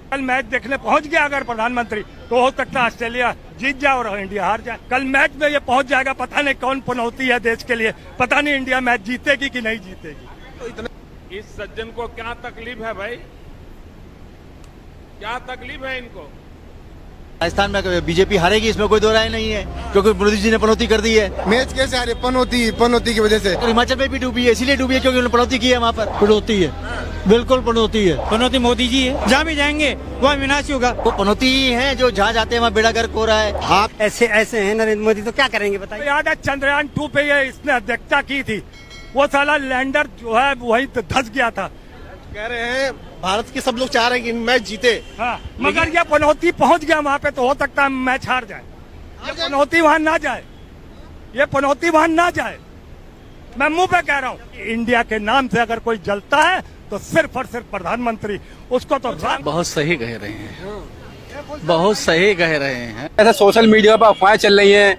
कल मैच देखने पहुंच गया अगर प्रधानमंत्री तो हो सकता है ऑस्ट्रेलिया जीत जाए और इंडिया हार जाए। कल मैच में ये पहुंच जाएगा, पता नहीं कौन पनौती है देश के लिए, पता नहीं इंडिया मैच जीतेगी कि नहीं जीतेगी। इस सज्जन को क्या तकलीफ है भाई, क्या तकलीफ है इनको? राजस्थान में बीजेपी हारेगी, इसमें कोई दो राय नहीं है, क्योंकि मोदी जी ने पनौती कर दी है। मैच कैसे हारे? पनौती की वजह से। तो हिमाचल में भी डूबी है, इसीलिए डूबी है क्योंकि उन्होंने पनौती की है वहाँ पर। पनौती है, बिल्कुल पनौती है। पनौती मोदी जी है, जहाँ भी जाएंगे वह विनाश होगा। वो पनौती ही है जो जहाँ जाते हैं वहाँ बेड़ा गर्क हो रहा है। आप ऐसे हैं नरेंद्र मोदी, तो क्या करेंगे बताइए। याद है चंद्रयान 2 पे ये इसने अध्यक्षता की थी, वो साला लैंडर जो है वही धस गया था। कह रहे हैं भारत के सब लोग चाह रहे हैं कि मैच जीते। हाँ, मगर ये पनौती पहुंच गया वहाँ पे तो हो सकता है मैच हार जाए। ये पनौती वहाँ ना जाए, ये पनौती वहाँ ना जाए। मैं मुंह पे कह रहा हूँ, इंडिया के नाम से अगर कोई जलता है तो सिर्फ और सिर्फ प्रधानमंत्री, उसको तो बहुत सही कह रहे हैं, बहुत सही कह रहे हैं। ऐसा सोशल मीडिया पर अफवाहें चल रही हैं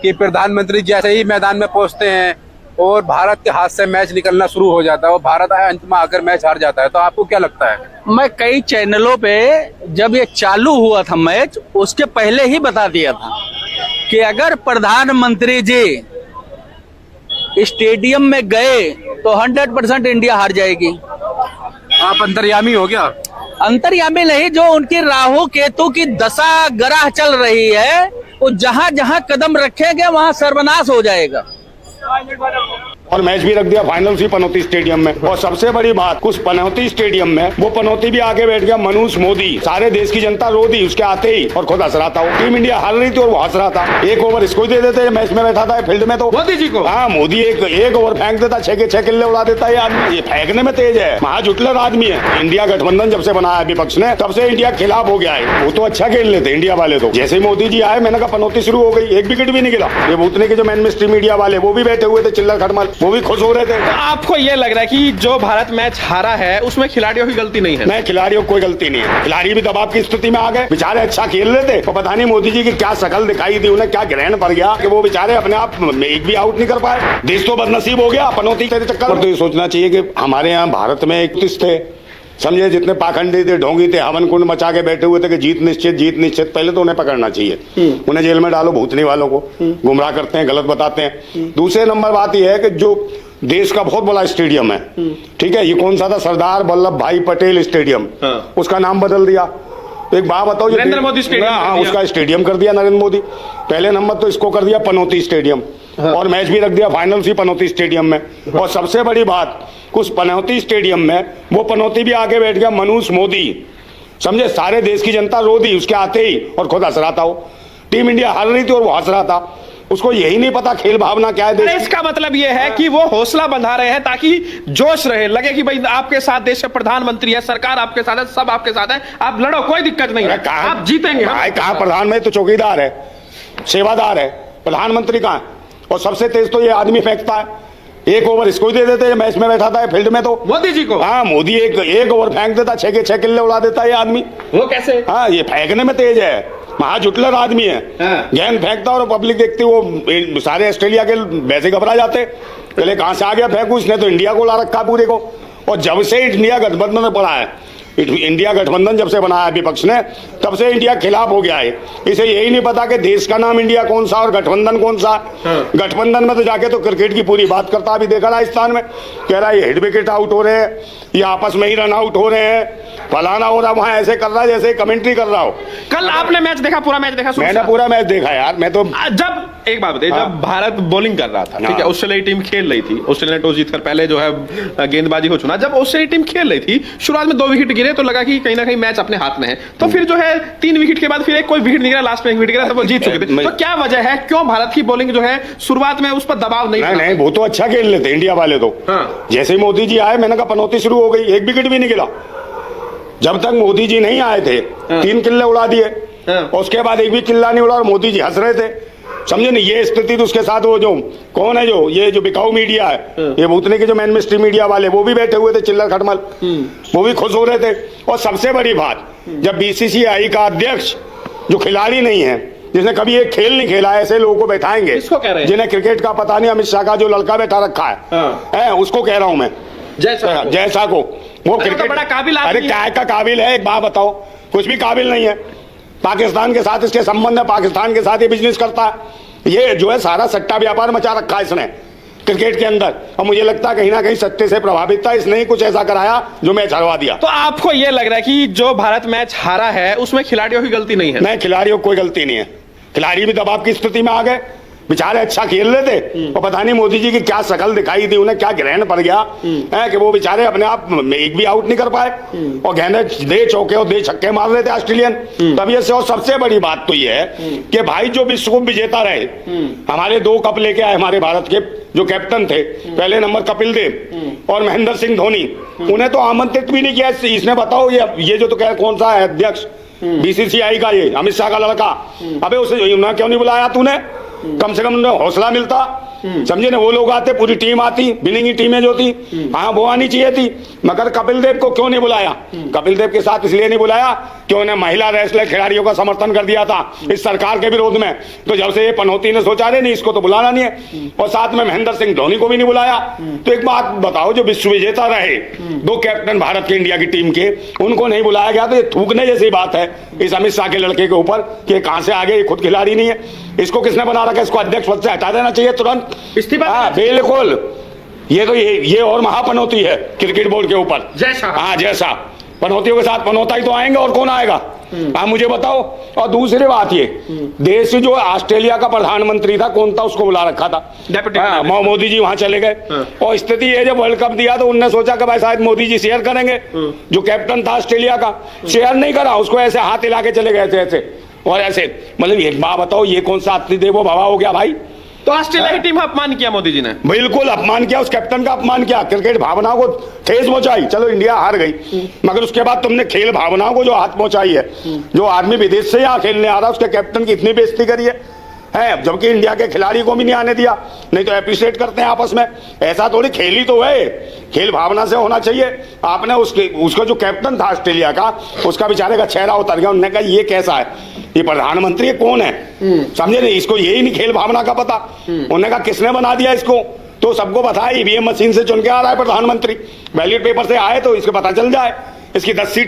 कि प्रधानमंत्री जैसे ही मैदान में पहुंचते हैं और भारत के हाथ से मैच निकलना शुरू हो जाता है और भारत अंत में आकर मैच हार जाता है, तो आपको क्या लगता है? मैं कई चैनलों पे जब ये चालू हुआ था मैच, उसके पहले ही बता दिया था कि अगर प्रधानमंत्री जी स्टेडियम में गए तो 100% इंडिया हार जाएगी। आप अंतर्यामी हो क्या? अंतर्यामी नहीं, जो उनकी राहु केतु की दशा ग्रह चल रही है, वो जहां जहां कदम रखेंगे वहां सर्वनाश हो जाएगा। और मैच भी रख दिया फाइनल सी पनौती स्टेडियम में। और सबसे बड़ी बात, उस पनौती स्टेडियम में वो पनौती भी आगे बैठ गया मनोज मोदी। सारे देश की जनता रो दी उसके आते ही और खुद हंस रहा था। टीम इंडिया हार रही थी और वो हंस रहा था। एक ओवर इसको ही दे देते, मैच में बैठा था फील्ड में तो मोदी जी को। हाँ, मोदी एक ओवर फेंक देता, 6 के 6 किल्ले उड़ा देता है आदमी। ये फेंकने में तेज है, महाजुटलर आदमी है। इंडिया गठबंधन जब से बनाया विपक्ष ने, तब से इंडिया खिलाफ हो गया है। वो तो अच्छा खेल लेते इंडिया वाले तो। जैसे ही मोदी जी आए, मैंने कहा पनौती शुरू हो गई, एक विकेट भी नहीं गिरा। ये भूतने के जो मैन स्ट्रीम मीडिया वाले वो भी बैठे हुए थे, चिल्लर खटमल, वो भी खुश हो रहे थे। तो आपको ये लग रहा है कि जो भारत मैच हारा है उसमें खिलाड़ियों की गलती नहीं है? नहीं, खिलाड़ियों की कोई गलती नहीं है। खिलाड़ी भी दबाव की स्थिति में आ गए, बेचारे अच्छा खेल रहे थे और पता नहीं मोदी जी की क्या शकल दिखाई दी, उन्हें क्या ग्रहण पड़ गया कि वो बेचारे अपने आप में एक भी आउट नहीं कर पाए। देश तो बदनसीब हो गया पनौती के चक्कर में। तो ये सोचना चाहिए कि हमारे यहाँ भारत में 31 थे, समझे, जितने पाखंडी थे, ढोंगी थे, हवन कुंड मचा के बैठे हुए थे कि जीत निश्चित, जीत निश्चित। पहले तो उन्हें पकड़ना चाहिए, उन्हें जेल में डालो, भूतनी वालों को। गुमराह करते हैं, गलत बताते हैं। दूसरे नंबर बात यह है कि जो देश का बहुत बड़ा स्टेडियम है, ठीक है, ये कौन सा था, सरदार वल्लभ भाई पटेल स्टेडियम, उसका नाम बदल दिया। एक बात बताओ, नरेंद्र मोदी स्टेडियम। हाँ, उसका स्टेडियम कर दिया नरेंद्र मोदी। पहले नंबर तो इसको कर दिया पनौती स्टेडियम। और मैच भी रख दिया फाइनल सी पनौती स्टेडियम में। और सबसे बड़ी बात, उस पनौती स्टेडियम में वो पनौती भी आगे बैठ गया मनोज मोदी, समझे, सारे देश की जनता रो दी उसके आते ही और खुद हंस रहा था। वो टीम इंडिया हार रही थी और वो हंस रहा था। उसको यही नहीं पता खेल भावना क्या है। इसका मतलब ये है कि वो हौसला बंधा रहे हैं ताकि जोश रहे, लगे कि भाई आपके साथ देश के प्रधानमंत्री है, सरकार आपके साथ है, सब आपके साथ है, आप लड़ो, कोई दिक्कत नहीं है, आप जीतेंगे। कहा प्रधानमंत्री तो चौकीदार है, सेवादार है, प्रधानमंत्री कहाँ है? और सबसे तेज तो ये आदमी फेंकता है। एक ओवर इसको ही दे देते, मैच में बैठा था फील्ड में तो मोदी जी को। हाँ, मोदी एक ओवर फेंक देता, 6 के 6 किल्ले उड़ा देता है ये आदमी। वो कैसे? हाँ, ये फेंकने में तेज है, महाजुटलर आदमी है। गेंद फेंकता और पब्लिक देखती, वो सारे ऑस्ट्रेलिया के वैसे घबरा जाते, पहले कहां से आ गया फेंकू, इसने तो इंडिया को ला रखा पूरे को। और जब से इंडिया गठबंधन में पड़ा है, इंडिया गठबंधन जब से बनाया विपक्ष ने, तब से इंडिया खिलाफ हो गया है। इसे यही नहीं पता कि देश का नाम इंडिया कौन सा और गठबंधन कौन सा। गठबंधन में तो जाके तो क्रिकेट की पूरी बात करता, अभी देखा राजस्थान में, कह रहा है ये हिट विकेट आउट हो रहे हैं, ये आपस में ही रन आउट हो रहे हैं, फलाना हो रहा, वहां ऐसे कर रहा है जैसे कमेंट्री कर रहा हो। कल आपने मैच देखा, पूरा मैच देखा? मैंने पूरा मैच देखा यार। मैं तो जब एक बात बताइए, जब भारत बॉलिंग कर रहा था, ठीक है, ऑस्ट्रेलिया टीम खेल रही थी, ऑस्ट्रेलिया ने टॉस जीतकर पहले जो है गेंदबाजी को चुना। जब ऑस्ट्रेलिया टीम खेल रही थी, शुरुआत में 2 विकेट गिरे तो लगा कि कहीं ना कहीं मैच अपने हाथ में है। तो फिर जो है 3 विकेट के बाद फिर कोई विकेट नहीं गिरा, लास्ट में 1 विकेट गिरा, सब जीत चुके थे। तो क्या वजह है, क्यों भारत की बॉलिंग जो है शुरुआत में उस पर दबाव नहीं? वो तो अच्छा खेल लेते इंडिया वाले तो। जैसे ही मोदी जी आए, मैंने कहा पनौती शुरू हो गई, 1 विकेट भी नहीं गिरा। जब तक मोदी जी नहीं आए थे 3 किल्ले उड़ा दिए, और उसके बाद 1 भी किल्ला नहीं उड़ा और मोदी जी हंस रहे थे, समझे नहीं। ये स्थिति तो उसके साथ वो जो कौन है, जो बिकाऊ मीडिया है, ये भूतने के जो मैन स्ट्रीम मीडिया वाले, वो भी बैठे हुए थे, चिल्लर खटमल, वो भी खुश हो रहे थे। और सबसे बड़ी बात, जब बीसीसीआई का अध्यक्ष जो खिलाड़ी नहीं है, जिसने कभी एक खेल नहीं खेला, ऐसे लोगों को बैठाएंगे जिन्हें क्रिकेट का पता नहीं। अमित शाह का जो लड़का बैठा रखा है, उसको कह रहा हूं मैं, जैसा को वो क्रिकेट बड़ा काबिल। अरे क्या का काबिल है, एक बात बताओ, कुछ भी काबिल नहीं है। पाकिस्तान के साथ इसके संबंध है, पाकिस्तान के साथ ये बिजनेस करता है। ये जो है सारा सट्टा व्यापार मचा रखा है इसने क्रिकेट के अंदर, और मुझे लगता है कहीं ना कहीं सट्टे से प्रभावित था, इसने ही कुछ ऐसा कराया जो मैच हरवा दिया। तो आपको ये लग रहा है कि जो भारत मैच हारा है उसमें खिलाड़ियों की गलती नहीं है? नहीं, खिलाड़ियों की कोई गलती नहीं है। खिलाड़ी भी दबाव की स्थिति में आ गए, बेचारे अच्छा खेल रहे थे और पता नहीं मोदी जी की क्या शक्ल दिखाई दी, उन्हें क्या ग्रहण पड़ गया है कि वो बेचारे अपने आप में एक भी आउट नहीं कर पाए और गहने दे चौके और दे छक्के मार रहे थे ऑस्ट्रेलियन तबीयत से। और सबसे बड़ी बात तो ये है कि भाई जो विश्व कप विजेता रहे, हमारे 2 कप लेके आए हमारे भारत के जो कैप्टन थे, पहले नंबर कपिल देव और महेंद्र सिंह धोनी, उन्हें तो आमंत्रित भी नहीं किया। इसने बताओ ये जो तो कह कौन सा है अध्यक्ष बीसीसीआई का, ये अमित शाह का लड़का, अबे उसे उन्हें क्यों नहीं बुलाया तूने? कम से कम उन्हें हौसला मिलता, समझे ना। वो लोग आते, पूरी टीम आती, विनिंग टीमें जो थी, हाँ वो आनी चाहिए थी, मगर कपिल देव को क्यों नहीं बुलाया? कपिल देव के साथ इसलिए नहीं बुलाया कि उन्हें महिला रेसलर खिलाड़ियों का समर्थन कर दिया था इस सरकार के विरोध में। तो जब से ये पनौती ने सोचा नहीं इसको तो बुलाना नहीं है, और साथ में महेंद्र सिंह धोनी को भी नहीं बुलाया। तो एक बात बताओ, जो विश्व विजेता रहे 2 कैप्टन भारत के इंडिया की टीम के, उनको नहीं बुलाया गया, तो ये थूकने जैसी बात है इस अमित शाह के लड़के के ऊपर कि कहां से आ गए, ये खुद खिलाड़ी नहीं है। इसको किसने बना रखा है? इसको अध्यक्ष पद से हटा देना चाहिए तुरंत, इस्तीफा। बिल्कुल, ये तो ये और महापनौती है क्रिकेट बोर्ड के ऊपर। जैसा हाँ, जैसा पनौतियों के साथ पनौता ही तो आएंगे, और कौन आएगा? हाँ मुझे बताओ। और दूसरी बात, ये देश जो ऑस्ट्रेलिया का प्रधानमंत्री था, कौन था? उसको बुला रखा था, मोदी जी वहां चले गए। और स्थिति ये, जब वर्ल्ड कप दिया तो उनने सोचा कि भाई शायद मोदी जी शेयर करेंगे, जो कैप्टन था ऑस्ट्रेलिया का, शेयर नहीं करा, उसको ऐसे हाथ हिला के चले गए थे ऐसे और ऐसे। मतलब एक बात बताओ, ये कौन सा अतिदेवो भवा हो गया भाई? तो ऑस्ट्रेलिया की टीम का अपमान किया मोदी जी ने, बिल्कुल अपमान किया, उस कैप्टन का अपमान किया, क्रिकेट भावनाओं को ठेस पहुंचाई। चलो इंडिया हार गई, मगर उसके बाद तुमने खेल भावनाओं को जो हाथ पहुंचाई है, जो आदमी विदेश से यहाँ खेलने आ रहा है उसके कैप्टन की इतनी बेइज्जती करी है, जबकि इंडिया के खिलाड़ी को भी नहीं आने दिया। नहीं तो एप्रिशिएट करते हैं आपस में, ऐसा थोड़ी। खेल ही तो है, खेल भावना से होना चाहिए। आपने उसका जो कैप्टन था ऑस्ट्रेलिया का, उसका बेचारे का चेहरा उतर गया। उन्होंने कहा ये कैसा है, ये प्रधानमंत्री कौन है? समझे नहीं, इसको यही नहीं खेल भावना का पता। उन्होंने कहा किसने बना दिया इसको? तो सबको पता है ईवीएम मशीन से चुन के आ रहा है प्रधानमंत्री, बैलेट पेपर से आए तो इसको पता चल जाए। इसकी 10 सीट